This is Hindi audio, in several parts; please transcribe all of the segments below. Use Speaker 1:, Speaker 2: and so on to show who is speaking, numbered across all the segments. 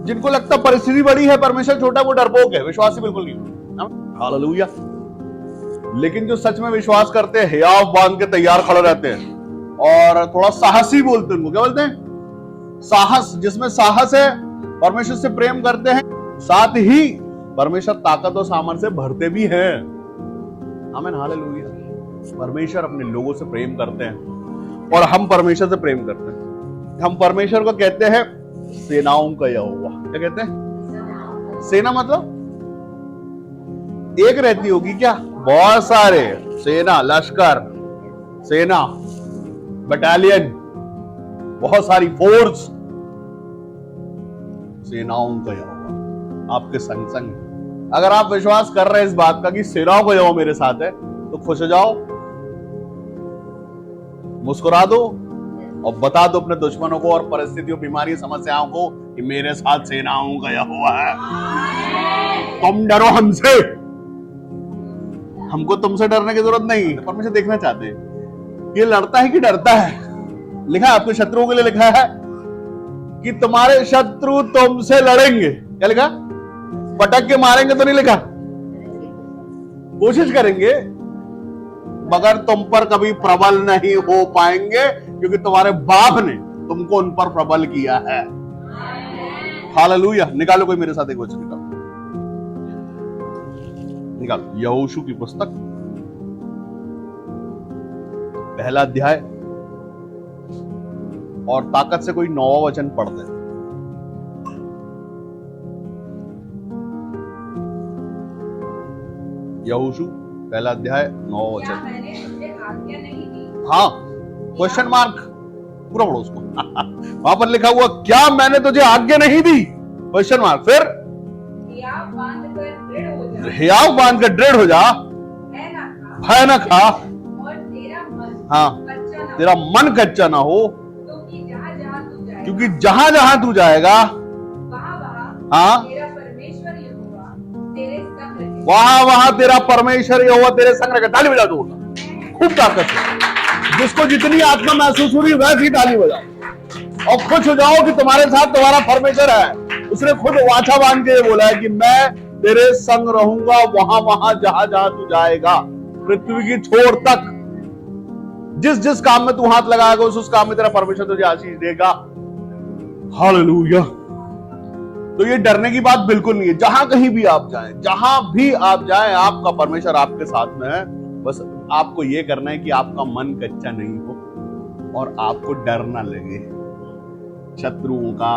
Speaker 1: जिनको लगता परिस्थिति बड़ी है, परमेश्वर छोटा, वो डरपोक है, विश्वासी बिल्कुल नहीं। हालेलुया। लेकिन जो सच में विश्वास करते हैं, हियाव बांध के तैयार खड़े रहते हैं और थोड़ा साहसी बोलते हैं, उनको क्या बोलते हैं? साहस। जिसमें साहस है, परमेश्वर से प्रेम करते हैं, साथ ही परमेश्वर ताकत और सामर्थ्य से भरते भी हैं। आमीन, हालेलुया। परमेश्वर अपने लोगों से प्रेम करते हैं और हम परमेश्वर से प्रेम करते हैं। हम परमेश्वर को कहते हैं सेनाओं का यहोवा। क्या कहते हैं? सेना मतलब एक रहती होगी क्या? बहुत सारे सेना, लश्कर, सेना, बटालियन, बहुत सारी फोर्स। सेनाओं का यहोवा आपके संग संग। अगर आप विश्वास कर रहे हैं इस बात का कि सेनाओं का यहोवा मेरे साथ है, तो खुश हो जाओ, मुस्कुरा दो और बता दो अपने दुश्मनों को और परिस्थितियों, बीमारी, समस्याओं को कि मेरे साथ सेनाओं का यहोवा है। तुम डरो हमसे, हमको तुमसे डरने की जरूरत नहीं। परमेश्वर देखना चाहते हैं ये लड़ता है कि डरता है। लिखा है आपके शत्रुओं के लिए, लिखा है कि तुम्हारे शत्रु तुमसे लड़ेंगे। क्या लिखा? पटक के मारेंगे तो नहीं लिखा, कोशिश करेंगे, मगर तुम पर कभी प्रबल नहीं हो पाएंगे, क्योंकि तुम्हारे बाप ने तुमको उन पर प्रबल किया है। हालेलुया। निकालो कोई मेरे साथ एक वचन निकालो, निकालो यहोशू की पुस्तक, पहला अध्याय, और ताकत से कोई 9वां वचन पढ़ दे। यहोशू पहला अध्याय 9वां वचन। हाँ, क्वेश्चन मार्क, पूरा पढ़ो उसको। वहां पर लिखा हुआ, क्या मैंने तुझे आज्ञा नहीं दी? Question mark. फिर हियाव बांध कर दृढ़ हो जा, भय न खा, हाँ, तेरा मन कच्चा ना हो, क्योंकि जहां जहां तू जाएगा, हाँ, वहां वहां तेरा परमेश्वर यहोवा तेरे संग रहेगा। ताली बजा दो, खूब ताकत है। जिसको जितनी आत्मा महसूस हो रही है वैसी ताली बजाओ और खुश हो जाओ कि तुम्हारे साथ तुम्हारा परमेश्वर है। उसने खुद वाचा बांध के बोला है कि मैं तेरे संग रहूंगा वहां वहां जहां जहां तू जाएगा, पृथ्वी की छोर तक। जिस जिस काम में तू हाथ लगाएगा उस काम में तेरा परमेश्वर तुझे आशीष देगा। हालेलुया। तो ये डरने की बात बिल्कुल नहीं है। जहां कहीं भी आप जाएं, जहां भी आप जाएं, आपका परमेश्वर आपके साथ में है। बस आपको ये करना है कि आपका मन कच्चा नहीं हो और आपको डर ना लगे शत्रुओं का,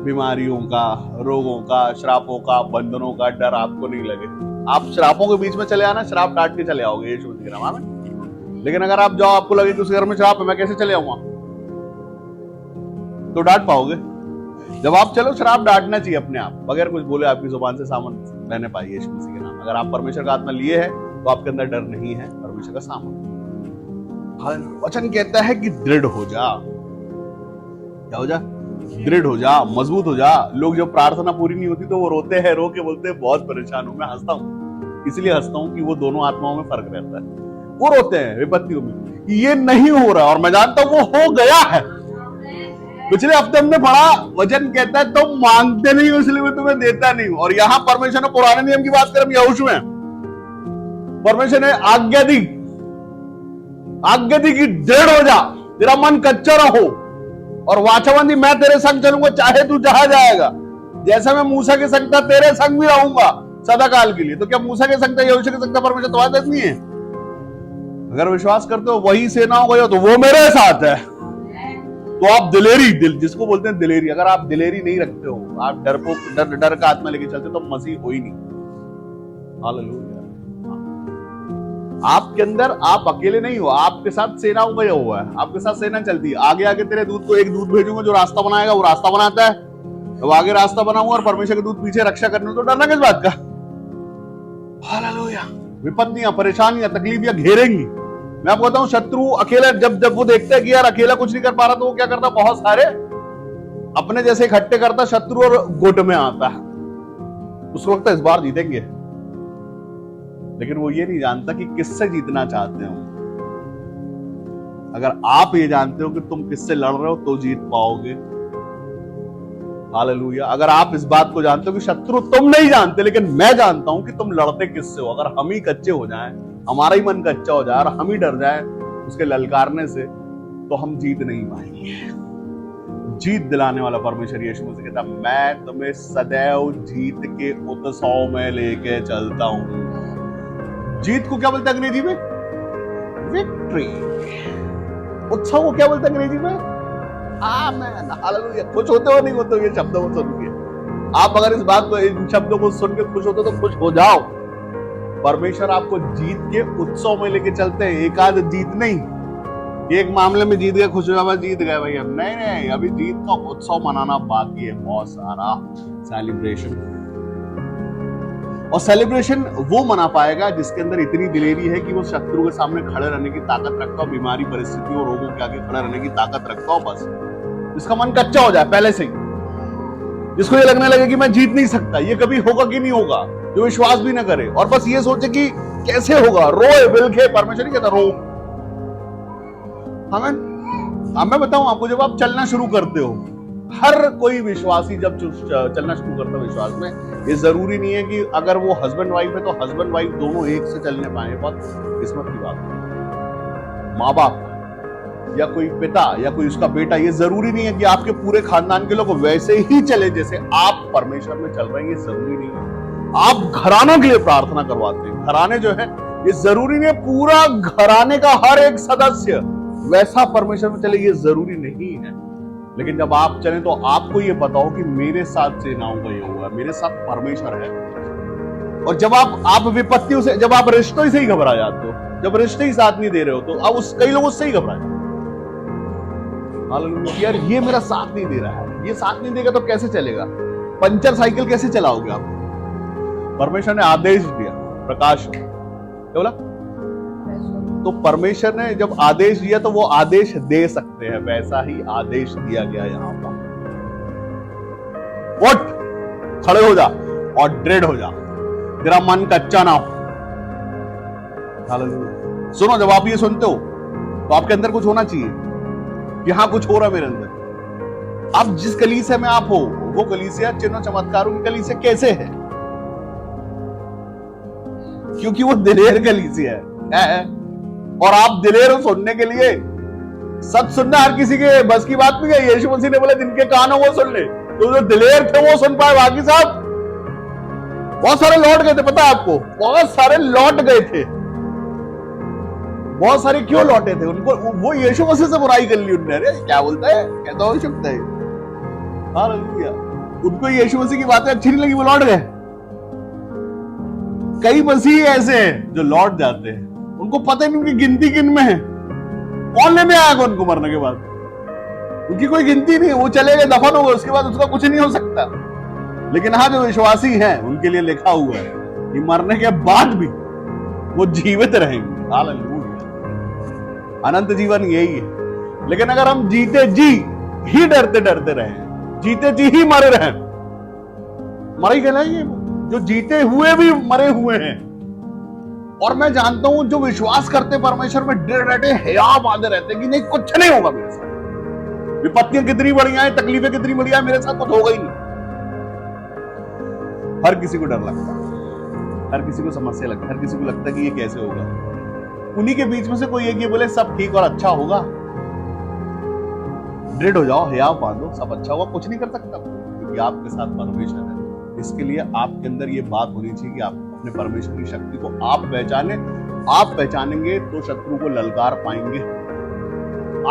Speaker 1: बीमारियों का, रोगों का, श्रापों का, बंधनों का डर आपको नहीं लगे। आप श्रापों के बीच में चले आना, श्राप डांट के चले आओगे यीशु मसीह के नाम में। लेकिन अगर आप जाओ, आपको लगे कि उस घर में श्राप है, मैं कैसे चले आऊंगा, तो डांट पाओगे। जब आप चलो, श्राप डांटना चाहिए अपने आप, बगैर कुछ बोले आपकी जुबान से सामन रहने पाए यीशु मसीह के नाम। अगर आप परमेश्वर का आत्मा लिए है तो आपके अंदर डर नहीं है, परमेश्वर का सामन। वचन कहता है कि दृढ़ हो जा। क्या हो जा? दृढ़ हो जा, मजबूत हो जा। लोग जब प्रार्थना पूरी नहीं होती तो वो रोते हैं, रो के बोलते हैं बहुत परेशान हूं। मैं हंसता हूं, इसलिए हंसता हूं कि वो दोनों आत्माओं में फर्क रहता है। वो रोते हैं विपत्तियों में कि ये नहीं हो रहा, और मैं जानता हूं वो हो गया है। पिछले हफ्ते हमने पढ़ा, वचन कहता है तुम मांगते नहीं हो इसलिए मैं तुम्हें देता नहीं हूं। और यहां परमेश्वर ने पुराने नियम की बात करें, यहोशू में परमेश्वर ने आज्ञा दी कि दृढ़ हो जा, तेरा मन कच्चा ना हो, और वाचाबंदी, मैं तेरे संग चलूंगा चाहे तू जहां जाएगा। जैसा मैं मूसा के संग था तेरे संग भी रहूंगा सदा काल के लिए। तो क्या मूसा के संग था, यहोशू के संग था परमेश्वर तुम्हारे साथ नहीं है? अगर विश्वास करते हो वही सेनाओं का तो वो मेरे साथ है। तो आप दिल जिसको बोलते हैं दिलेरी, अगर आप दिलेरी नहीं रखते हो, आप डर का आत्मा लेके चलते, तो मसीह हो ही नहीं। हालेलुया। आपके अंदर आप अकेले नहीं हो, आपके साथ सेनाओं का हुआ है, आपके साथ सेना चलती है। आगे आगे तेरे दूत को एक दूत भेजूंगा जो रास्ता बनाएगा, वो रास्ता बनाता है। तो आगे रास्ता बनाऊंगा और परमेश्वर के दूत पीछे रक्षा करने, तो डरना किस बात का? हालेलुया। विपत्तियां, परेशानियां, तकलीफियां घेरेंगी। मैं आपको बताऊं, शत्रु अकेला जब वो देखता है कि यार अकेला कुछ नहीं कर पा रहा, तो वो क्या करता? बहुत सारे अपने जैसे इकट्ठे करता शत्रु और गुट में आता है। उसको लगता है इस बार जीतेंगे, लेकिन वो ये नहीं जानता कि किससे जीतना चाहते हो। अगर आप ये जानते हो कि तुम किससे लड़ रहे हो तो जीत पाओगे। हालेलुया। अगर आप इस बात को जानते हो कि शत्रु तुम नहीं जानते, लेकिन मैं जानता हूं कि तुम लड़ते किससे हो। अगर हम ही कच्चे हो जाएं, हमारा ही मन कच्चा हो जाए और हम ही डर जाएं उसके ललकारने से, तो हम जीत नहीं पाएंगे। जीत दिलाने वाला परमेश्वर यीशु मसीह कहता, मैं तुम्हें सदैव जीत के उत्सव में लेके चलता हूं। जीत को क्या बोलते हैं अंग्रेजी में? विक्ट्री। उत्सव को क्या बोलते हैं अंग्रेजी में? आमेन, हालेलुया। खुश होते हो नहीं होते हो ये शब्दों को सुन के? आप अगर इस बात को, इन शब्दों को सुन के खुश होते हो तो खुश हो जाओ। परमेश्वर आपको जीत के उत्सव में लेके चलते हैं, एक आध जीत नहीं। एक मामले में जीत गए, खुश हुआ, जीत गए भाई हम, नहीं, अभी जीत का उत्सव मनाना बाकी है, बहुत सारा सेलिब्रेशन। और सेलिब्रेशन वो मना पाएगा जिसके अंदर इतनी दिलेरी है कि वो शत्रु के सामने खड़े रहने की ताकत रखता हो, बीमारी, परिस्थितियों और रोगों के आगे खड़े रहने की ताकत रखता हो। बस जिसका मन कच्चा हो जाए पहले से ही, जिसको ये लगने लगे कि मैं जीत नहीं सकता, ये कभी होगा कि नहीं होगा, जो विश्वास भी ना करे और बस ये सोचे कि कैसे होगा, रोए बिलखे। परमेश्वर नहीं कहता रो। मैं बताऊं आपको, जब आप चलना शुरू करते हो, हर कोई विश्वासी जब चलना शुरू करता है विश्वास में, ये जरूरी नहीं है कि अगर वो हस्बैंड वाइफ है तो हस्बैंड वाइफ दोनों एक से चलने पाए। बहुत किस्मत की बात है। माँ बाप या कोई पिता या कोई उसका बेटा, ये जरूरी नहीं है कि आपके पूरे खानदान के लोग वैसे ही चले जैसे आप परमेश्वर में चल रहे हैं, ये जरूरी नहीं है। आप घरानों के लिए प्रार्थना करवाते हैं, घराने जो है, ये जरूरी नहीं है पूरा घराने का हर एक सदस्य वैसा परमेश्वर में चले, ये जरूरी नहीं है। लेकिन जब आप चले तो आपको ये पता हो कि मेरे साथ सेनाओं का ये हुआ, मेरे साथ परमेश्वर है। और जब आप विपत्तियों से, जब आप रिश्तों से ही घबरा जाते हो, जब रिश्ते ही साथ नहीं दे रहे हो, तो अब कई लोग उससे ही घबरा जाते हैं। यार ये मेरा साथ नहीं दे रहा है, ये साथ नहीं देगा तो कैसे चलेगा? पंचर साइकिल कैसे चलाओगे आप? परमेश्वर ने आदेश दिया, प्रकाश हो, क्या बोला? तो परमेश्वर ने जब आदेश दिया तो वो आदेश दे सकते हैं, वैसा ही आदेश दिया गया यहां पर। उठ, खड़े हो जा और दृढ़ हो जा, तेरा मन कच्चा ना हो। हालेलुया। सुनो, जब आप ये सुनते हो तो आपके अंदर कुछ होना चाहिए कि हाँ, कुछ हो रहा है मेरे अंदर। आप जिस कलीसिया में आप हो, वो कलीसिया चिन्ह चमत्कारों की कलीसिया कैसे है? क्योंकि वो दिलेर कलीसिया है। और आप दिलेर हो सुनने के लिए। सच सुनना हर किसी के बस की बात नहीं है। यीशु मसीह ने बोला जिनके कान हो वो सुन ले। तो जो दिलेर थे वो सुन पाए, बाकी साहब बहुत सारे लौट गए थे। पता है आपको, बहुत सारे लौट गए थे। बहुत सारे क्यों लौटे थे? उनको वो यीशु मसीह से बुराई कर ली उन्होंने। अरे क्या बोलता है, कहता हो सकता है। हालेलुया। उनको यीशु मसीह की बातें अच्छी नहीं लगी, वो लौट गए। कई मसीह ऐसे हैं जो लौट जाते हैं, उनको पता नहीं उनकी गिनती किन में है। कौन लेने आएगा उनको मरने के बाद? उनकी कोई गिनती नहीं, वो चले गए, दफन हो गए, उसके बाद उसका कुछ नहीं हो सकता। लेकिन हाँ, जो विश्वासी हैं उनके लिए लिखा हुआ है कि मरने के बाद भी वो जीवित रहेंगे। हालेलुया। अनंत जीवन यही है। लेकिन अगर हम जीते जी ही डरते डरते रहे, जीते जी ही मरे रहे, मरे ही कहलाएंगे। जो जीते हुए भी मरे हुए हैं। और मैं जानता हूं जो विश्वास करते परमेश्वर में डर रहते, हया बांधे रहते कि नहीं, कुछ नहीं होगा मेरे साथ। विपत्तियां कितनी बढ़िया है, तकलीफें कितनी बढ़िया है, मेरे साथ कुछ होगा ही नहीं। हर किसी को डर लगता है, हर किसी को समस्या लगती है, हर किसी को लगता है कि ये कैसे होगा। उन्हीं के बीच में से कोई एक ये बोले सब ठीक और अच्छा होगा। दृढ़ हो जाओ, हया बांधो, सब अच्छा होगा। कुछ नहीं कर सकता क्योंकि आपके साथ परमेश्वर है। इसके लिए आपके अंदर ये बात होनी चाहिए कि आप अपने परमेश्वर की शक्ति को आप पहचाने। आप पहचानेंगे तो शत्रु को ललकार पाएंगे।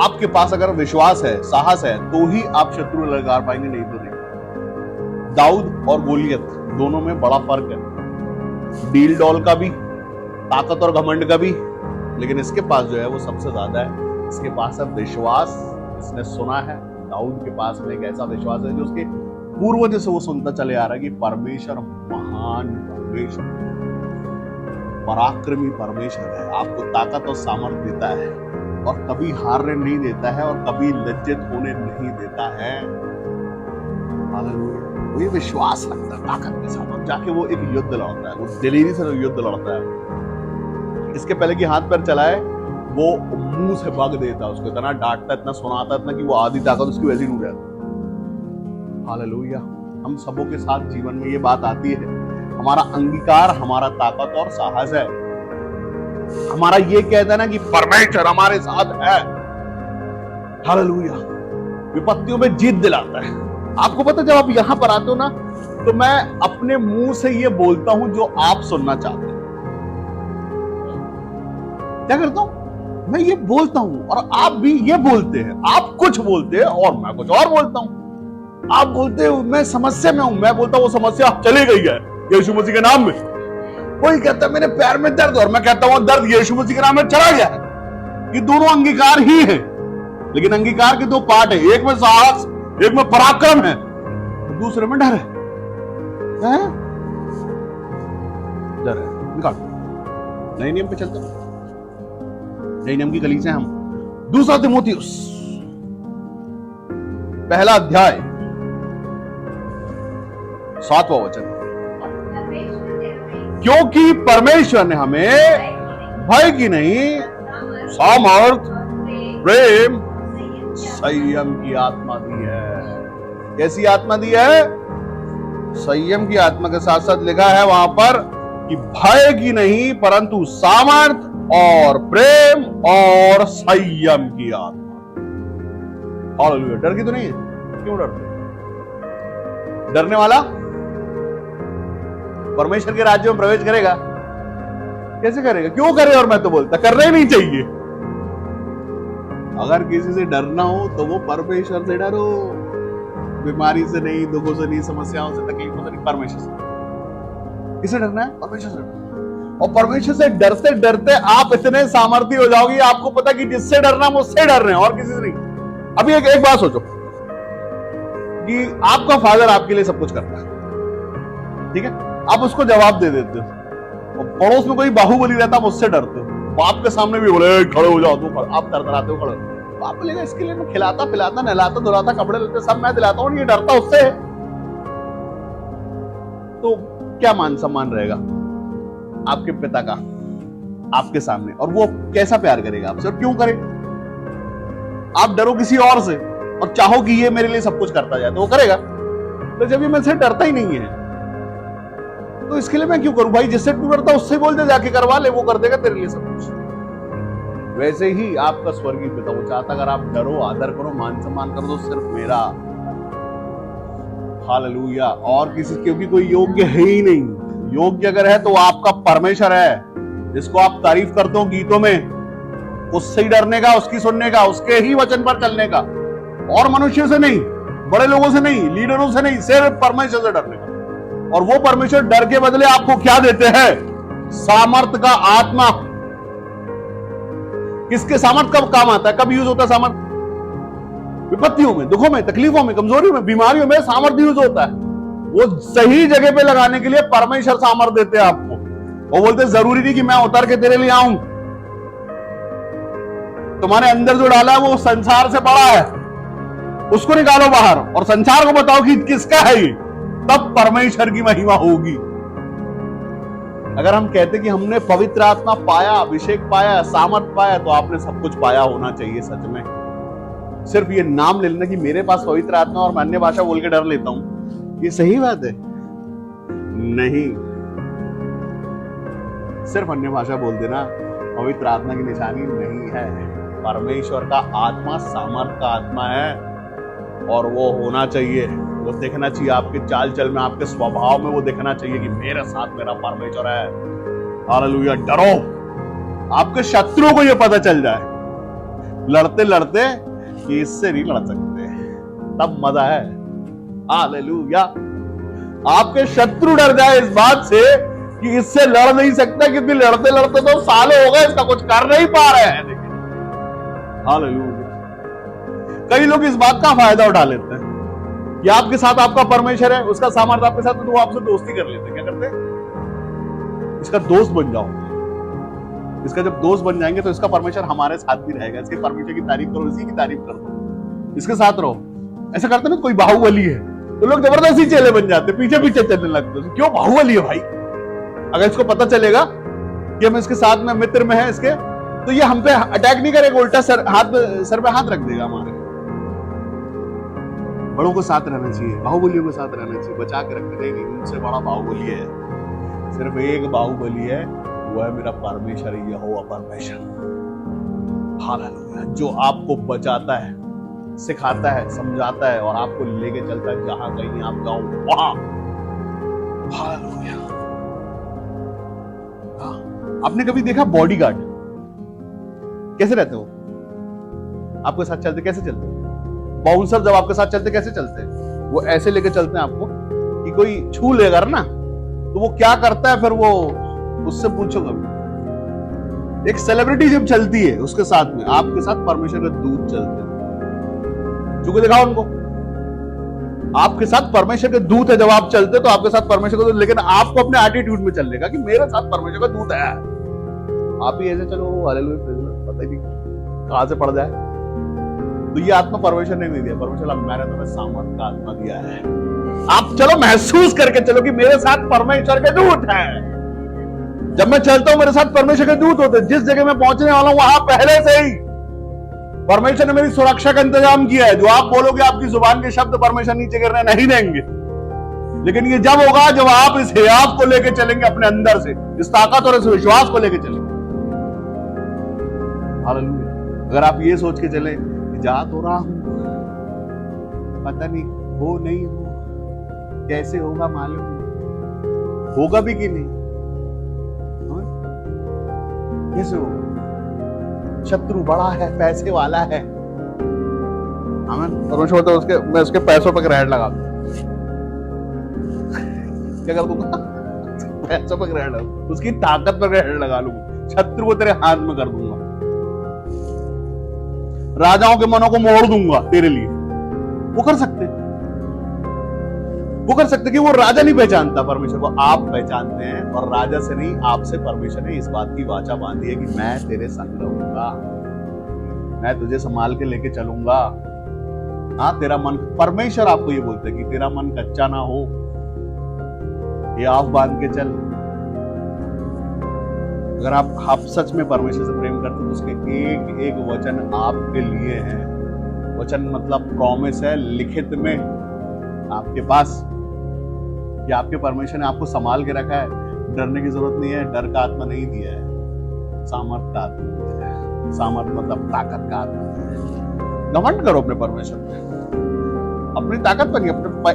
Speaker 1: आपके पास अगर विश्वास है, साहस है, तो ही आप शत्रु ललकार पाएंगे, नहीं तो नहीं। दाऊद और गोलियत दोनों में बड़ा फर्क है। डील डॉल का भी, ताकत और घमंड का भी, लेकिन इसके पास जो है वो सबसे ज्यादा है। इसके पास है विश्वास। इसने सुना है, दाऊद के पास में एक ऐसा विश्वास है जो उसके पूर्वज से वो सुनता चले आ रहा है कि परमेश्वर महान परमेश्वर, पराक्रमी परमेश्वर है। आपको ताकत और सामर्थ्य देता है और कभी हारने नहीं देता है और कभी लज्जित होने नहीं देता है। हालेलुया। वो ये विश्वास रखता है ताकत के साथ, और जाके वो एक युद्ध लड़ता है, वो दिलेरी से युद्ध लड़ता है। इसके पहले कि हाथ पैर चलाए, वो मुंह से भाग देता है, उसको इतना डांटता, इतना सुनाता, इतना कि वो आधी ताकत उसकी वैसी डूब जाती। हालेलुया। हम सबों के साथ जीवन में ये बात आती है, हमारा अंगीकार हमारा ताकत और साहस है। हमारा ये कहता है ना कि परमेश्वर हमारे साथ है। हालेलुया। विपत्तियों में जीत दिलाता है। आपको पता है जब आप यहां पर आते हो ना, तो मैं अपने मुंह से ये बोलता हूं जो आप सुनना चाहते हो। क्या करता हूं? मैं ये बोलता हूं और आप भी ये बोलते हैं। आप कुछ बोलते हैं और मैं कुछ और बोलता हूं। आप बोलते हो मैं समस्या में हूं, मैं बोलता हूं वो समस्या चली गई है यीशु मसीह के नाम में। कोई कहता है मेरे पैर में दर्द, और मैं कहता हूं दर्द यीशु मसीह के नाम में चला गया है। ये दोनों अंगीकार ही है, लेकिन अंगीकार के दो पार्ट है, एक में साहस, एक में पराक्रम है, दूसरे में डर है। डर है, निकाल। नए नियम पे चलते हैं, नए नियम की कलीसिया हम। दूसरा तीमुथियुस पहला अध्याय 7वां वचन। क्योंकि परमेश्वर ने हमें भय की नहीं, सामर्थ, प्रेम, संयम की आत्मा दी है। कैसी आत्मा दी है? संयम की आत्मा के साथ साथ लिखा है वहां पर कि भय की नहीं परंतु सामर्थ और प्रेम और संयम की आत्मा। हालेलुया। डर की तो नहीं है? क्यों डरते? डरने वाला परमेश्वर के राज्य में प्रवेश करेगा? कैसे करेगा? क्यों करे? और मैं तो बोलता करना ही नहीं चाहिए। अगर किसी से डरना हो तो वो परमेश्वर से डरो। बीमारी से नहीं, दुखों से नहीं, समस्याओं से, तकलीफों से नहीं, परमेश्वर से। किसे डरना है? परमेश्वर से। और परमेश्वर से डरते डरते आप इतने सामर्थ्य हो जाओगे, आपको पता कि जिससे डरना मुझसे डर रहे हैं और किसी से नहीं। अभी एक बात सोचो कि आपका फादर आपके लिए सब कुछ करता है, ठीक है? आप उसको जवाब दे देते हो, और पड़ोस में कोई बाहुबली रहता, आप उससे डरते हो। बाप के सामने भी बोले खड़े हो जाओ, तो आप तरतराते हो खड़े। बाप बोलेगा इसके लिए मैं खिलाता पिलाता नहलाता धुलाता कपड़े लेते सब मैं दिलाता हूं, ये डरता उससे। तो क्या मान सम्मान रहेगा आपके पिता का आपके सामने? और वो कैसा प्यार करेगा आपसे, और क्यों करे? आप डरो किसी और से और चाहो कि ये मेरे लिए सब कुछ करता जाए, तो वो करेगा? तो जब ये मुझसे डरता ही नहीं है तो इसके लिए मैं क्यों करूं? भाई जिससे तू डरता उससे बोल दे, जाके करवा ले, वो कर देगा तेरे लिए सब कुछ। वैसे ही आपका स्वर्गीय पिता वो चाहता, अगर आप डरो, आदर करो, मान सम्मान करो, तो सिर्फ मेरा। हालेलुया। और किसी, क्योंकि कोई योग्य है ही नहीं। योग्य अगर है तो आपका परमेश्वर है, जिसको आप तारीफ करते हो गीतों में। उससे ही डरने का, उसकी सुनने का, उसके ही वचन पर चलने का, और मनुष्य से नहीं, बड़े लोगों से नहीं, लीडरों से नहीं, सिर्फ परमेश्वर से डरने का। और वो परमेश्वर डर के बदले आपको क्या देते हैं? सामर्थ का आत्मा। किसके सामर्थ कब काम आता है? कब यूज होता है सामर्थ? विपत्तियों में, दुखों में, तकलीफों में, कमजोरियों में, बीमारियों में सामर्थ यूज होता है। वो सही जगह पे लगाने के लिए परमेश्वर सामर्थ देते हैं आपको। वो बोलते जरूरी नहीं कि मैं उतर के तेरे लिए आऊं। तुम्हारे अंदर जो डाला है वो संसार से बड़ा है, उसको निकालो बाहर और संसार को बताओ कि किसका है ये, तब परमेश्वर की महिमा होगी। अगर हम कहते कि हमने पवित्र आत्मा पाया, अभिषेक पाया, सामर्थ पाया, तो आपने सब कुछ पाया होना चाहिए सच में। सिर्फ ये नाम ले लेना कि मेरे पास पवित्र आत्मा और मैं अन्य भाषा बोल के डर लेता हूं, ये सही बात है? नहीं। सिर्फ अन्य भाषा बोल देना पवित्र आत्मा की निशानी नहीं है। परमेश्वर का आत्मा सामर्थ का आत्मा है, और वो होना चाहिए। वो दिखना चाहिए आपके चाल चल में, आपके स्वभाव में। वो दिखना चाहिए कि मेरे साथ मेरा परमेश्वर है। हालेलुया। डरो, आपके शत्रुओं को ये पता चल जाए लड़ते लड़ते कि इससे नहीं लड़ सकते, तब मजा है। हालेलुया। आपके शत्रु डर जाए इस बात से कि इससे लड़ नहीं सकता, क्योंकि लड़ते लड़ते तो सालों हो गए, इसका कुछ कर नहीं पा रहे हैं। देखिए, हालेलुया। कई लोग इस बात का फायदा उठा लेते हैं कि आपके साथ आपका परमेश्वर है, उसका सामर्थ्य आपके साथ, तो वो आपसे दोस्ती कर लेते हैं। क्या करते हैं? इसका दोस्त बन जाओ। इसका जब दोस्त बन जाएंगे तो इसका परमेश्वर हमारे साथ भी रहेगा। इसके परमेश्वर की तारीफ करो, इसी की तारीफ कर दो, इसके साथ रहो। ऐसा करते ना, कोई बाहुबली है तो लोग जबरदस्ती चेले बन जाते, पीछे पीछे चलने लगते। क्यों? बाहुबली है भाई। अगर इसको पता चलेगा कि हम इसके साथ में मित्र में है इसके, तो ये हम पे अटैक नहीं करेगा, उल्टा सर पे हाथ रख देगा हमारे। बड़ों को साथ रहना चाहिए, बाहुबलियों के साथ रहना चाहिए, बचा के रखने नहीं। उनसे बड़ा बाहुबली है, सिर्फ एक बाहुबली है, वो है मेरा परमेश्वर यहोवा परमेश्वर। हालेलुया। जो आपको बचाता है, सिखाता है, समझाता है और आपको लेके चलता है जहां कहीं आप जाओ वहां। हालेलुया। आपने कभी देखा बॉडीगार्ड कैसे रहते हो? आपके साथ चलते कैसे चलते? बाउंसर जब आपके साथ चलते कैसे चलते? वो ऐसे लेके चलते हैं आपको कि कोई छू लेगा ना तो वो क्या करता है, फिर वो उससे पूछो कभी। एक सेलिब्रिटी जब चलती है उसके साथ में, आपके साथ परमेश्वर के दूत चलते हैं। चूंकि दिखाओ उनको, आपके साथ परमेश्वर के दूत है। जब आप चलते तो आपके साथ परमेश्वर का दूत, लेकिन आपको अपने एटीट्यूड में चलने का कि मेरे साथ परमेश्वर का दूत है। आप ही ऐसे चलो, हालेलुया, पता ही नहीं कहां से पड़ जाए। तो ये आत्मा परमेश्वर ने नहीं दिया। परमेश्वर मैंने तुम्हें सामर्थ का आत्मा दिया है। आप चलो, महसूस करके चलो कि मेरे साथ परमेश्वर के दूत है। जब मैं चलता हूं मेरे साथ परमेश्वर के दूत होते। जिस जगह मैं पहुंचने वाला हूं वहां पहले से ही परमेश्वर ने मेरी सुरक्षा का इंतजाम किया है। जो आप बोलोगे आपकी जुबान के शब्द परमेश्वर नीचे गिरने नहीं देंगे। लेकिन ये जब होगा जब आप इस हियाव को लेके चलेंगे, अपने अंदर से इस ताकत और इस विश्वास को लेके चलेंगे। हालेलुया। अगर आप ये सोच के चले जा तो रहा हूं, पता नहीं हो नहीं हो, कैसे होगा मालूम नहीं, होगा भी कि नहीं, कैसे होगा? शत्रु बड़ा है, पैसे वाला है। परमेश्वर होता है उसके, मैं उसके पैसों पर ग्रहण लगा दूं। क्या कर दूंगा? पैसों पर ग्रहण लगा, उसकी ताकत पर ग्रहण लगा लूंगा। शत्रु को तेरे हाथ में कर दूंगा, राजाओं के मनों को मोड़ दूंगा तेरे लिए। वो कर सकते कि वो राजा नहीं पहचानता परमेश्वर को, आप पहचानते हैं। और राजा से नहीं, आपसे परमेश्वर ने इस बात की वाचा बांधी है कि मैं तेरे संग रहूंगा, मैं तुझे संभाल के लेके चलूंगा। हाँ, तेरा मन, परमेश्वर आपको ये बोलते हैं कि तेरा मन कच्चा ना हो, ये आप बांध के चल। अगर आप सच में परमेश्वर से प्रेम करते तो उसके एक एक वचन आपके लिए है। वचन मतलब प्रॉमिस है, लिखित में आपके पास, कि आपके परमेश्वर ने आपको संभाल के रखा है। डरने की जरूरत नहीं है, डर का आत्मा नहीं दिया है, सामर्थ का आत्मा दिया है। सामर्थ मतलब ताकत का आत्मा दिया है। घमंड करो अपने परमेश्वर पे, अपनी ताकत पर नहीं,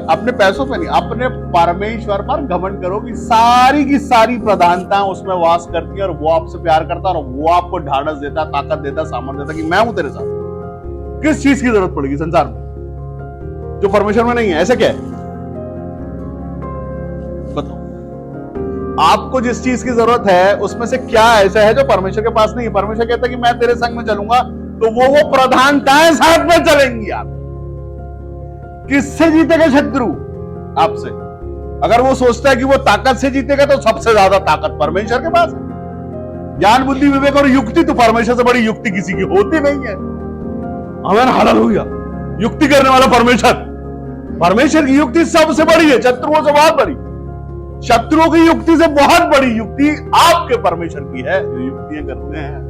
Speaker 1: अपने पैसों पर नहीं, अपने परमेश्वर पर घमंड करो कि सारी की सारी प्रधानता उसमें वास करती है और वो आपसे प्यार करता है और वो आपको ढाढ़स देता, ताकत देता, सामर्थ्य देता कि मैं हूं तेरे साथ। किस चीज की जरूरत पड़ेगी संसार में जो परमेश्वर में नहीं है? ऐसे क्या है बताओ? आपको जिस चीज की जरूरत है उसमें से क्या ऐसा है जो परमेश्वर के पास नहीं है? परमेश्वर कहता है कि मैं तेरे संग में चलूंगा, तो वो प्रधानताएं साथ में चलेंगी। आप किससे जीतेगा शत्रु? आपसे। अगर वो सोचता है कि वो ताकत से जीतेगा तो सबसे ज्यादा ताकत परमेश्वर के पास है। ज्ञान, बुद्धि, विवेक और युक्ति तो परमेश्वर से बड़ी युक्ति किसी की होती नहीं है। आमीन, हालेलुया। युक्ति करने वाला परमेश्वर, परमेश्वर की युक्ति सबसे बड़ी है, शत्रुओं से बहुत बड़ी। शत्रुओं की युक्ति से बहुत बड़ी युक्ति आपके परमेश्वर की है, जो युक्तियां करते हैं।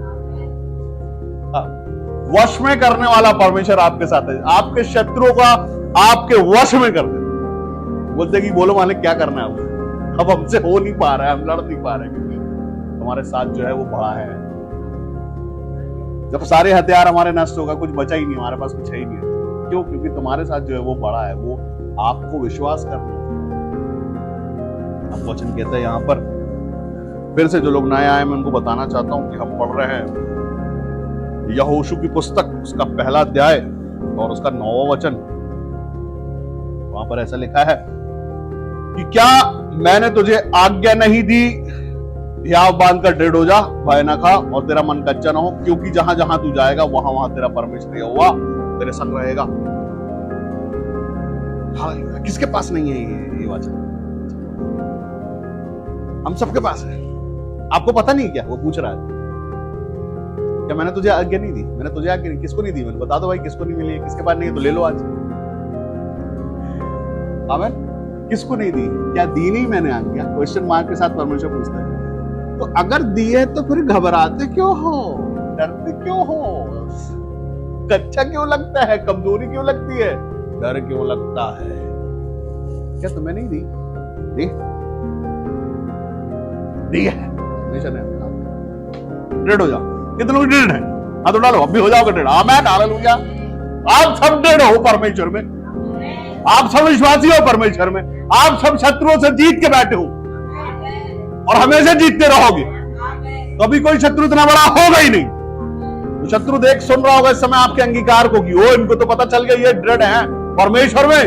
Speaker 1: वश में करने वाला परमेश्वर आपके साथ है। आपके शत्रुओं का आपके वश में कर दे। बोलते कि बोलो मालिक क्या करना है अब हमसे हो नहीं पा रहा है, हम लड़ नहीं पा रहे, क्योंकि हमारे साथ जो है वो बड़ा है। जब सारे हथियार हमारे नष्ट होगा, कुछ बचा ही नहीं, हमारे पास कुछ है ही नहीं। क्यों? क्योंकि तुम्हारे साथ जो है वो बड़ा है। वो आपको विश्वास करना। अब वचन कहता है यहां पर, फिर से जो लोग नए आए मैं उनको बताना चाहता हूं कि हम पढ़ रहे हैं यहोशू की पुस्तक, उसका पहला अध्याय और उसका 9वां वचन। वहां पर ऐसा लिखा है कि क्या मैंने तुझे आज्ञा नहीं दी, हियाव बांध कर दृढ़ हो जा, भय न खा और तेरा मन कच्चा ना हो, क्योंकि जहां जहां तू जाएगा वहां वहां तेरा परमेश्वर यहोवा तेरे संग रहेगा। हालेलुया। किसके पास नहीं है ये वचन? हम सबके पास है। आपको पता नहीं क्या? वो पूछ रहा है क्या मैंने तुझे आज्ञा नहीं दी? मैंने तुझे आज्ञा नहीं, किसको नहीं दी? मैंने बता दो भाई, किसको नहीं मिली है? किसके पास नहीं है तो ले लो आज। आमीन। किसको नहीं दी? क्या दी नहीं मैंने आज्ञा? क्वेश्चन मार्क के साथ परमेश्वर पूछता है। तो अगर दी है तो फिर घबराते क्यों हो, डरते क्यों हो, कच्चा क्यों लगता है, कमजोरी क्यों लगती है? डर क्यों लगता है? क्या तुम्हें नहीं दी? दी है। मिशन है। डेढ़ हो जाओ। कितनों की डेढ़ है? हाँ तो डालो, अभी हो जाओगे डेढ़। आमेन, हालेलुया। आप सब डेढ़ हो परमेश्वर में। आप सब विश्वासी हो परमेश्वर में। आप सब शत्रुओं से जीत के बैठे हो और हमेशा जीतते रहोगे। कभी कोई शत्रु इतना बड़ा होगा ही नहीं। तो शत्रु देख सुन रहा होगा इस समय आपके अंगीकार को कि ओ इनको तो पता चल गया ये दृढ़ है परमेश्वर में।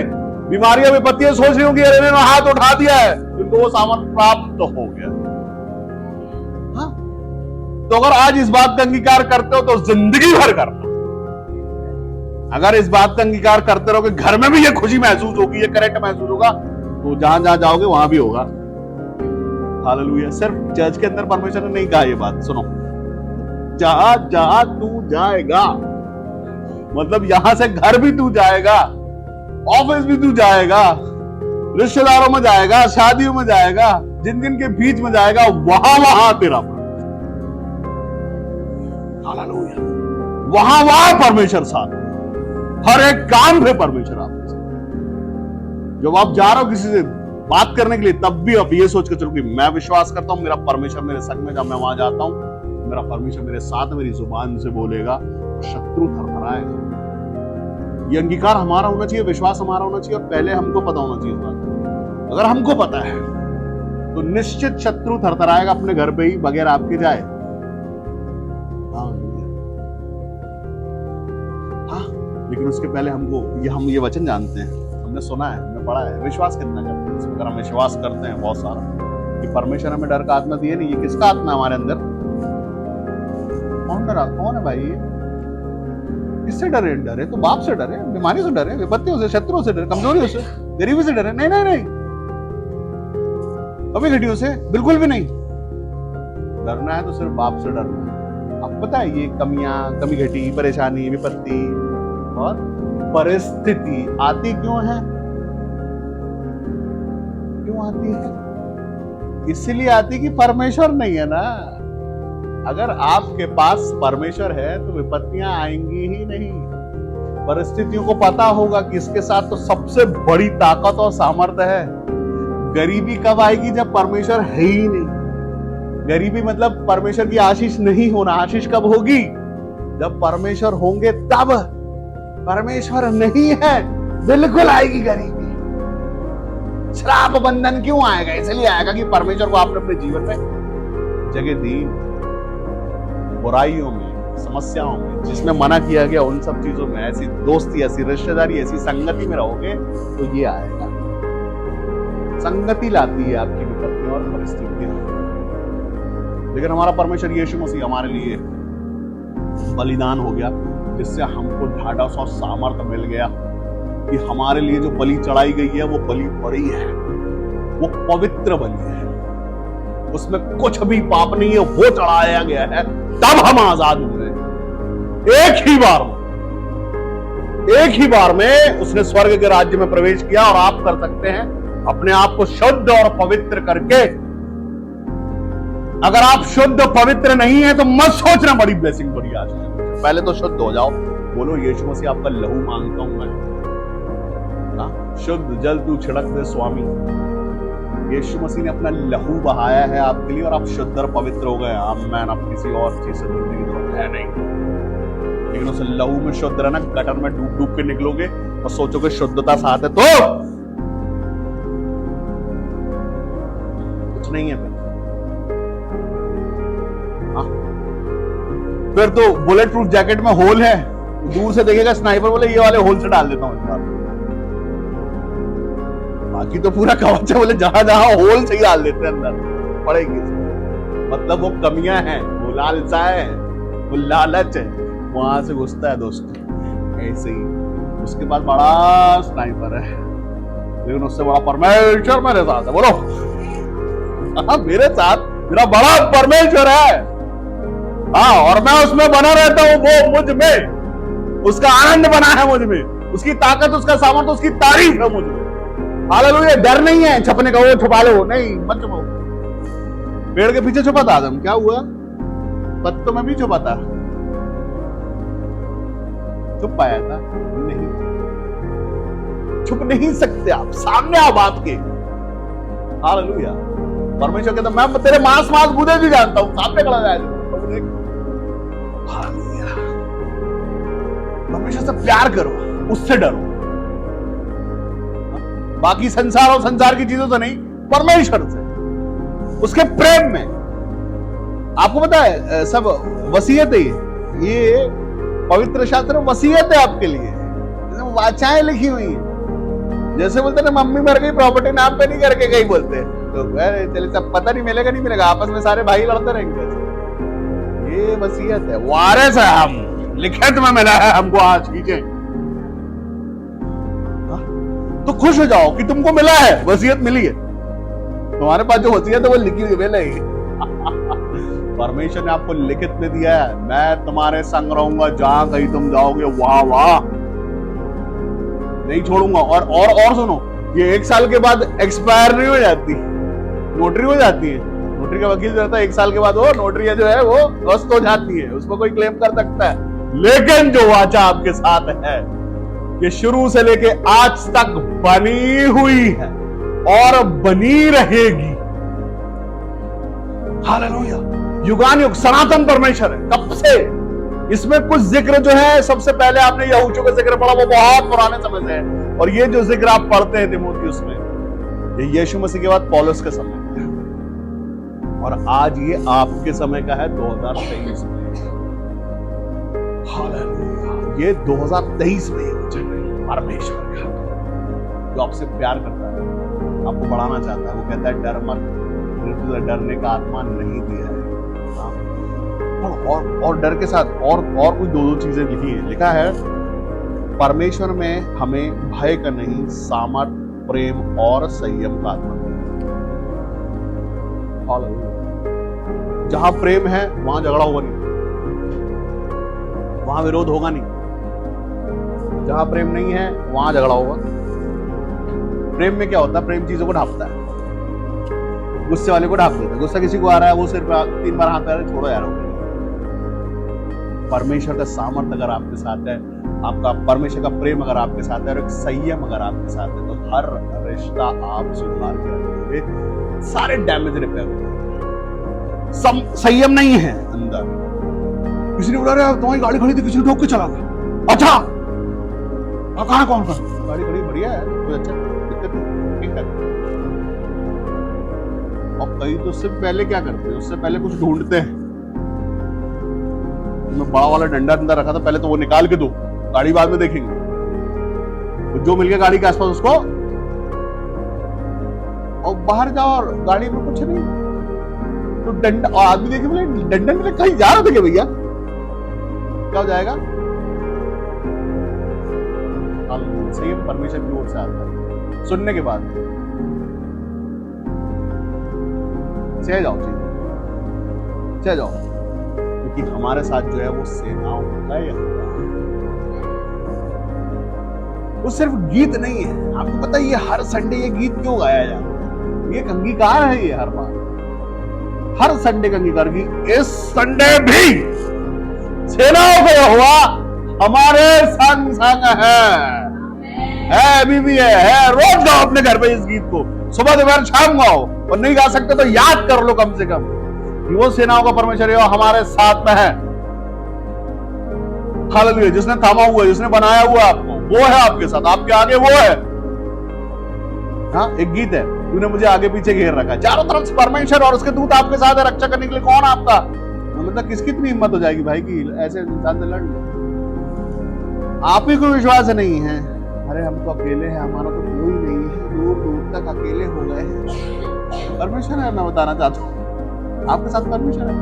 Speaker 1: बीमारियां विपत्तियां सोच रही होंगी अरे ने हाथ उठा दिया है, इनको वो सामर्थ प्राप्त तो हो गया। हाँ? तो अगर आज इस बात का अंगीकार करते हो तो जिंदगी भर करना। अगर इस बात का अंगीकार करते रहो कि घर में भी ये खुशी महसूस होगी, ये करेक्ट महसूस होगा, तो जहां जहां जाओगे वहां भी होगा। हालेलुया। सिर्फ चर्च के अंदर परमेश्वर ने नहीं कहा ये बात, सुनो, जहां जहां तू जाएगा, मतलब यहां से घर भी तू जाएगा, ऑफिस भी तू जाएगा, रिश्तेदारों में जाएगा, शादियों में जाएगा, जिन जिन के बीच में जाएगा, वहां वहां तेरा हालेलुया, वहां वहां परमेश्वर साथ, हर एक काम पे परमेश्वर आपके साथ। जब आप जा रहे हो किसी से बात करने के लिए, तब भी आप ये सोच के चलो कि मैं विश्वास करता हूं मेरा परमेश्वर मेरे संग में, जब मैं वहां जाता हूं मेरा परमेश्वर मेरे साथ मेरी जुबान से बोलेगा, शत्रु थरथराएगा। ये अंगीकार हमारा होना चाहिए, विश्वास हमारा होना चाहिए, और पहले हमको पता होना चाहिए इस बात। अगर हमको पता है तो निश्चित शत्रु थरथराएगा अपने घर पे ही, बगैर आपके जाए। हाँ, लेकिन उसके पहले हम ये वचन जानते हैं, हमने सुना है, हमने पढ़ा है, विश्वास कितना करते हैं इसमें? अगर हम विश्वास करते हैं बहुत सारा कि परमेश्वर हमें डर का आत्मा दिए नहीं, ये किसका आत्मा है हमारे अंदर? कौन है भाई? किससे डरे? डरे तो बाप से डरे, बीमारी से डरे, विपत्तियों से, शत्रुओं से डरे, कमजोरियों से, गरीबी से डरे? नहीं नहीं नहीं, कभी घटियों से बिल्कुल भी नहीं। डरना है तो सिर्फ बाप से डरना है। अब पता है ये कमी घटी, परेशानी, विपत्ति और परिस्थिति आती क्यों है? क्यों आती है? इसलिए आती कि परमेश्वर नहीं है ना। अगर आपके पास परमेश्वर है तो विपत्तियां आएंगी ही नहीं। परिस्थितियों को पता होगा कि इसके साथ तो सबसे बड़ी ताकत और सामर्थ्य है। गरीबी कब आएगी? जब परमेश्वर है ही नहीं। गरीबी मतलब परमेश्वर की आशीष नहीं होना। आशीष कब होगी? जब परमेश्वर होंगे तब। परमेश्वर नहीं है, बिल्कुल आएगी गरीबी। श्राप बंधन क्यों आएगा? इसलिए आएगा कि परमेश्वर को आपने अपने जीवन में जगह दी। बुराइयों में, समस्याओं में, जिसमें मना किया गया, उन सब चीजों में ऐसी दोस्ती, ऐसी रिश्तेदारी, ऐसी संगति में रहोगे तो ये आएगा। संगति लाती है आपकी विपत्ति और परिस्थितियां। लेकिन हमारा परमेश्वर यीशु मसीह हमारे लिए बलिदान हो गया, जिससे हमको ढाढ़स और सामर्थ्य मिल गया कि हमारे लिए जो बलि चढ़ाई गई है वो बलि बड़ी है, वो पवित्र बलि है, उसमें कुछ भी पाप नहीं है, वो चढ़ाया गया है, तब हम आजाद हुए। एक ही बार में उसने स्वर्ग के राज्य में प्रवेश किया, और आप कर सकते हैं अपने आप को शुद्ध और पवित्र करके। अगर आप शुद्ध पवित्र नहीं है तो मत सोचना बड़ी ब्लेसिंग, बड़ी आशीष। पहले तो शुद्ध हो जाओ। बोलो यीशु मसीह आपका लहू मांगता हूं मैं, शुद्ध जल तू छिड़क दे स्वामी। यीशु मसीह ने अपना लहू बहाया है आपके लिए और आप शुद्ध और पवित्र हो गए। आमीन। आप किसी और चीज से जिंदगी तो है नहीं, लेकिन उस लहू में शुद्ध रहना। गटर में डूब डूब के निकलोगे और सोचोगे शुद्धता साथ है तो कुछ नहीं है। फिर तो बुलेट प्रूफ जैकेट में होल है, दूर से देखेगा स्नाइपर, बोले ये वाले होल से डाल देता हूं इस बार। बाकी तो पूरा कवच है, बोले जहां जहां होल से ही डाल देते हैं अंदर पड़ेगी। मतलब वो कमियां हैं, वो लालसा है, वो लालच है, वहां से घुसता है दोस्तों। ऐसे ही उसके बाद बड़ा स्नाइपर है, लेकिन उससे बड़ा परमेश्वर मेरे साथ है। बोलो मेरे साथ मेरा बड़ा परमेश्वर है। हाँ, और मैं उसमें बना रहता हूं, वो मुझ में, उसका आनंद बना है मुझ में, उसकी ताकत, उसका सामर्थ्य, उसकी तारीफ है मुझ में। हालेलुया। डर नहीं है छपने का, वो छुपा लो, नहीं मत छुपाओ। पेड़ के पीछे छुपा था आदम, क्या हुआ? पत्तों में भी छुपा था, छुप पाया था नहीं। छुप नहीं सकते आप, सामने आओ बात के। हालेलुया। परमेश्वर कहता मैं तेरे मांस बूंदे भी जानता हूं, सामने खड़ा जाए। हालेलुया। परमेश्वर से प्यार करो, उससे डरो। बाकी संसार और संसार की चीजों से नहीं, परमेश्वर से, उसके प्रेम में। आपको पता है सब वसीयत है, ये पवित्र शास्त्र वसीयत है आपके लिए, वाचाएं लिखी हुई है। जैसे बोलते ना मम्मी मर गई प्रॉपर्टी नाम पे नहीं करके कहीं बोलते तो चले सब पता नहीं मिलेगा नहीं मिलेगा, आपस में सारे भाई लड़ते रहेंगे। ये वसीयत है, वारिस है हम, लिखित में मिला है हमको आज कीजिए। तो खुश हो जाओ कि तुमको मिला है, वसीयत मिली है। तुम्हारे पास जो वसीयत है वो लिखी हुई मिलेगी। परमेश्वर ने आपको लिखित में दिया है, मैं तुम्हारे संग रहूंगा जहां कहीं तुम जाओगे, वाह वाह, नहीं छोड़ूंगा। और सुनो, ये 1 साल के बाद एक्सपायर नहीं हो जाती, नोटरी हो जाती है। नोटरी का वकील जो रहता है 1 साल के बाद वो नोटरी जो है वो ध्वस्त हो जाती है, उसको कोई क्लेम कर सकता है। लेकिन जो वाचा आपके साथ है ये शुरू से लेके आज तक बनी हुई है और बनी रहेगी। हालेलुया। युगानुयुग सनातन परमेश्वर है, कब से। इसमें कुछ जिक्र जो है, सबसे पहले आपने यहोशू का जिक्र पढ़ा, वो बहुत पुराने समय से है। और ये जो जिक्र आप पढ़ते हैं तीमुथियुस में, ये यीशु मसीह के बाद पौलुस के समय का है, और आज ये आपके समय का है 2023 में। हालेलुया। ये 2023 में चल रही है। परमेश्वर का जो आपसे प्यार करता है, आपको बढ़ाना चाहता है, वो कहता है डर मत, तुझे डरने का आत्मा नहीं दिया है। और डर के साथ और कुछ दो चीजें लिखी है। लिखा है परमेश्वर में हमें भय का नहीं, सामर्थ, प्रेम और संयम का आत्मा दिया। जहां प्रेम है वहां झगड़ा होगा नहीं, वहां विरोध होगा नहीं। जहां प्रेम नहीं है वहां झगड़ा होगा। प्रेम में क्या होता है, प्रेम चीजों को ढांपता है, गुस्से वाले को ढांप देता है। गुस्सा किसी को आ रहा है, वो सिर्फ 3 बार हाथ पैर छोड़ो यार। परमेश्वर का सामर्थ अगर आपके साथ है, आपका परमेश्वर का प्रेम अगर आपके साथ है, और एक संयम अगर आपके साथ है, तो हर रिश्ता आप सुधार के रखोगे, सारे डैमेज रिपेयर हो जाएंगे। संयम नहीं है अंदर, किसी ने बोला अरे तुम्हारी गाड़ी खड़ी थी, किसी ने ठोक के चला गया। अच्छा कहां कौन गाड़ी खड़ी, बढ़िया है, कोई अच्छा दिक्कत नहीं। और कई तो उससे पहले क्या करते हैं, उससे पहले कुछ ढूंढते हैं। मैं बड़ा वाला डंडा अंदर रखा था, पहले तो वो निकाल के दो, गाड़ी बाद में देखेंगे। तो जो मिल गया गाड़ी के आसपास उसको, और बाहर जाओ और गाड़ी में कुछ नहीं, तो डंडा, और आदमी देखे बोले डंडा में कहीं जा रहे थे क्या भैया, क्या हो जाएगा। संयम परमेश्वर की ओर से आता है, सुनने के बाद सह जाओ, सह जाओ, क्योंकि हमारे साथ जो है वो सेनाओं का है। वो सिर्फ गीत नहीं है, आपको पता है ये हर संडे ये गीत क्यों गाया जाता है, ये एक अंगीकार है। ये हर बार, हर संडे का अंगीकार की इस संडे भी सेनाओं का यहोवा हमारे संग संग है, अभी भी है। रोज गाओ अपने घर पे इस गीत को, सुबह दोपहर शाम गाओ, और नहीं गा सकते तो याद कर लो कम से कम कि वो सेनाओं का परमेश्वर हमारे साथ में है। हालेलुया। जिसने थामा हुआ है, जिसने बनाया हुआ आपको, वो है आपके साथ, आपके आगे वो है। हाँ, एक गीत है, तूने मुझे आगे पीछे घेर रखा है, चारों तरफ से परमेश्वर और उसके दूत आपके साथ है, रक्षा करने के लिए। कौन आपका, मतलब किसकी इतनी हिम्मत हो जाएगी भाई कि ऐसे इंसान से लड़ ले। आप ही को विश्वास नहीं है, अरे हम तो अकेले हैं, हमारा तो कोई नहीं है, दूर दूर तक अकेले हो गए हैं। परमेश्वर है, मैं बताना चाहता हूँ आपके साथ परमेश्वर है।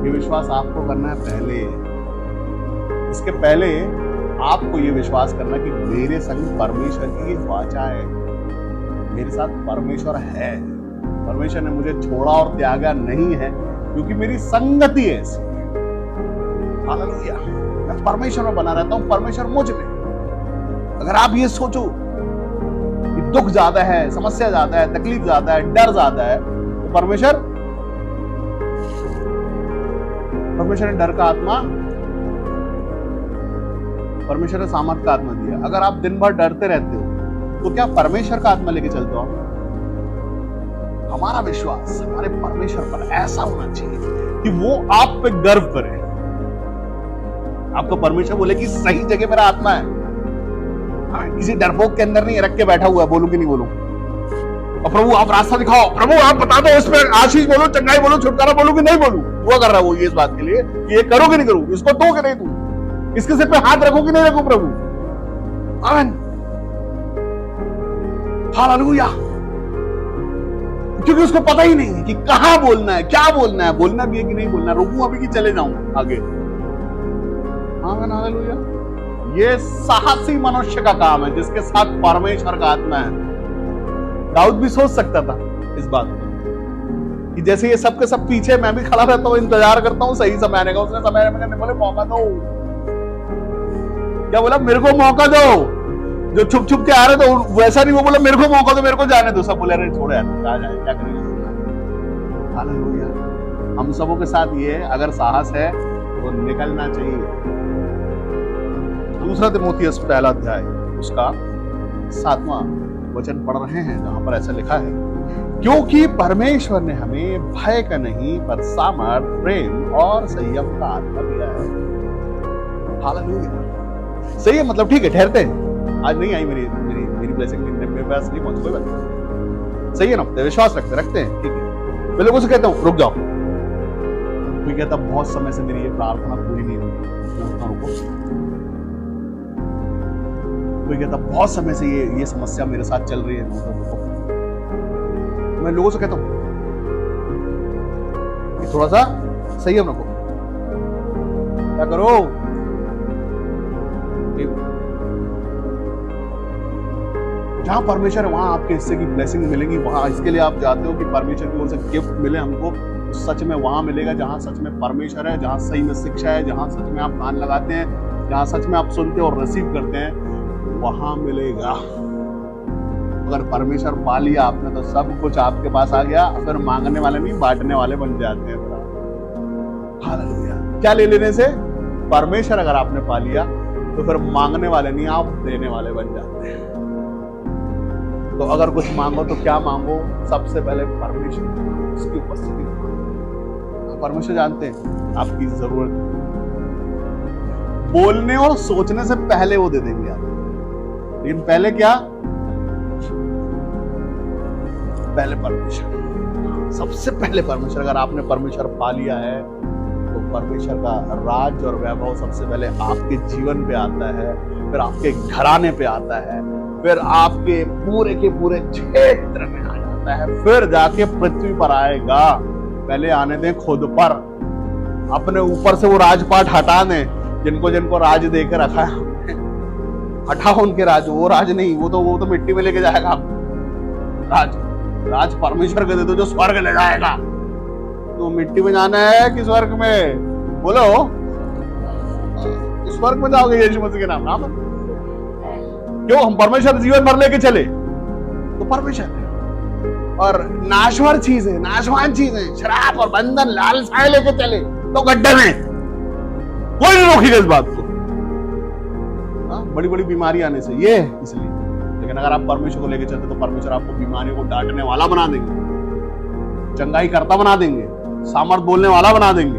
Speaker 1: ये विश्वास आपको करना है पहले, इसके पहले आपको ये विश्वास करना कि मेरे संग परमेश्वर की ये वाचा है, मेरे साथ परमेश्वर है, परमेश्वर ने मुझे छोड़ा और त्यागा नहीं है, क्योंकि मेरी संगति है ऐसी। हालेलुया। मैं परमेश्वर में बना रहता हूं, परमेश्वर मुझ में। अगर आप ये सोचो कि दुख ज्यादा है, समस्या ज्यादा है, तकलीफ ज्यादा है, डर ज्यादा है, तो परमेश्वर ने डर का आत्मा परमेश्वर ने सामर्थ का आत्मा दिया। अगर आप दिन भर डरते रहते हो तो क्या परमेश्वर का आत्मा लेके चलते हो आप? हमारा विश्वास हमारे परमेश्वर पर ऐसा होना चाहिए कि वो आप पे गर्व करे। आपको परमेश्वर बोले कि सही जगह मेरा आत्मा है, किसी डरपोक के अंदर नहीं रख के बैठा हुआ है, बोलूं कि नहीं बोलूं। और प्रभु आप रास्ता दिखाओ, प्रभु आप बता दो, इसमें आशीष बोलो, चंगाई बोलो, छुटकारा बोलो कि नहीं बोलूं। वो कर रहा है वो ये इस बात के लिए कि ये करो कि नहीं करूं, इसको दो कि नहीं दूं, इसके सिर पे हाथ रखो कि नहीं रखो प्रभु। आमीन, हालेलुया। क्योंकि उसको पता ही नहीं है कि कहां बोलना है, क्या बोलना है, बोलना भी है कि नहीं बोलना, रुकूं अभी कि चले जाऊं आगे। आमीन, हालेलुया। ये साहसी मनुष्य का काम है जिसके साथ परमेश्वर का आत्मा है। दाऊद भी सोच सकता था इस बात को कि जैसे ये सब के सब पीछे, मैं भी खड़ा रहता हूं, इंतजार करता हूं सही समय आने का। उसने समय आने में बोले मौका दो, क्या बोला, मेरे को मौका दो। जो छुप छुप के आ रहे थे वैसा नहीं, वो बोला मेरे को मौका दो, मेरे को जाने दो। सब बोले अरे छोड़ो यार, आ जाए, क्या करेंगे। हालेलुया। हम सबों के साथ ये है, अगर साहस है तो निकलना चाहिए। दूसरा तिमोथियस पहला अध्याय उसका 7वां वचन पढ़ रहे हैं, जहां पर ऐसा लिखा है, क्योंकि परमेश्वर ने हमें भय का नहीं पर सामर्थ, प्रेम और संयम का आत्मा दिया है। हालेलुया। सही है, मतलब ठीक है, ठहरते हैं, आज नहीं आई मेरी मेरी मेरी ब्लेसिंग, मेरे पास नहीं पहुंच, कोई बात नहीं। सही है ना, विश्वास रखते हैं, ठीक है। मैं लोगों से कहता हूं रुक जाओ, कोई कहता बहुत समय से मेरी ये प्रार्थना पूरी नहीं हुई, रुको। कोई कहता बहुत समय से ये समस्या मेरे साथ चल रही है, मैं लोगों से कहता हूं कि थोड़ा सा संयम रखो, क्या करो, जहां परमेश्वर है वहां आपके हिस्से की ब्लेसिंग मिलेगी। वहां इसके लिए आप चाहते हो कि परमेश्वर की ओर से गिफ्ट मिले हमको, सच में वहां मिलेगा जहां सच में परमेश्वर है, जहां सही में शिक्षा है, जहां सच में आप कान लगाते हैं, जहां सच में आप सुनते और रिसीव करते हैं, वहां मिलेगा। अगर परमेश्वर पा लिया आपने तो सब कुछ आपके पास आ गया, फिर मांगने वाले नहीं बांटने वाले बन जाते हैं। हालेलुया। क्या ले लेने से? परमेश्वर अगर आपने पा लिया तो फिर मांगने वाले नहीं, आप देने वाले बन जाते हैं। तो अगर कुछ मांगो तो क्या मांगो? सबसे पहले परमेश्वर, उसकी उपस्थिति। परमेश्वर जानते हैं आपकी जरूरत, बोलने और सोचने से पहले वो दे देंगे आप, लेकिन पहले क्या? पहले परमेश्वर, सबसे पहले परमेश्वर। अगर आपने परमेश्वर पा लिया है तो परमेश्वर का राज और वैभव सबसे पहले आपके जीवन पे आता है, फिर आपके घराने पे आता है, फिर आपके पूरे के पूरे क्षेत्र में आ जाता है, फिर जाके पृथ्वी पर आएगा। पहले आने दें खुद पर, अपने ऊपर से वो राजपाट हटा दें, जिनको जिनको राज देकर रखा है हटाओ उनके राज। वो राज नहीं, वो तो मिट्टी में लेके जाएगा राज। राज परमेश्वर को दे दो जो स्वर्ग ले जाएगा। तो मिट्टी में जाना है कि स्वर्ग में? बोलो, स्वर्ग में जाओगे यीशु मसीह के नाम। क्यों? हम परमेश्वर जीवन भर लेके चले तो परमेश्वर है। और नाशवान चीज है, नाशवान चीज है, शराब और बंधन, लालसाएं लेके चले तो गड्ढे में। कोई नहीं रोकेगा इस बात को। बड़ी बड़ी बीमारी आने से ये इसलिए। लेकिन अगर आप परमेश्वर को लेके चलते तो परमेश्वर आपको बीमारियों को डांटने वाला बना देंगे, चंगाई करता बना देंगे, सामर्थ बोलने वाला बना देंगे,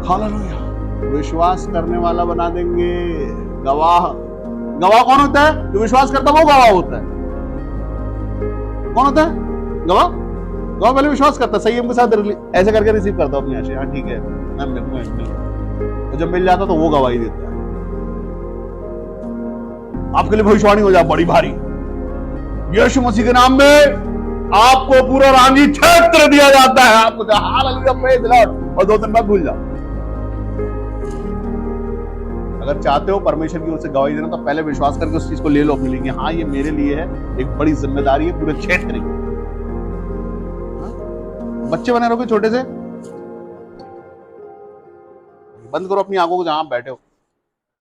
Speaker 1: हालेलुया, विश्वास करने वाला बना देंगे, गवाह। गवाह कौन होता है? जो विश्वास करता है वो गवाह होता है। कौन होता है गवाह? गवाह पहले विश्वास करता है, संयम के साथ ऐसे करके रिसीव करता अपनी आशीष। हाँ ठीक है, मैं मिल, तो जब मिल जाता तो वो गवाही देता है। आपके लिए भविष्यवाणी हो जाए बड़ी भारी, यीशु मसीह के नाम में आपको पूरा रानी क्षेत्र दिया जाता है। आपको हालेलुया, प्रेज द लॉर्ड, और 2 दिन बाद भूल जाओ। अगर चाहते हो परमेश्वर की ओर से गवाही देना तो पहले विश्वास करके उस चीज को ले लो अपने लिए कि हाँ ये मेरे लिए है, एक बड़ी जिम्मेदारी है पूरे क्षेत्र की। बच्चे बने रहोगे छोटे से, बंद करो अपनी आंखों को जहां बैठे हो।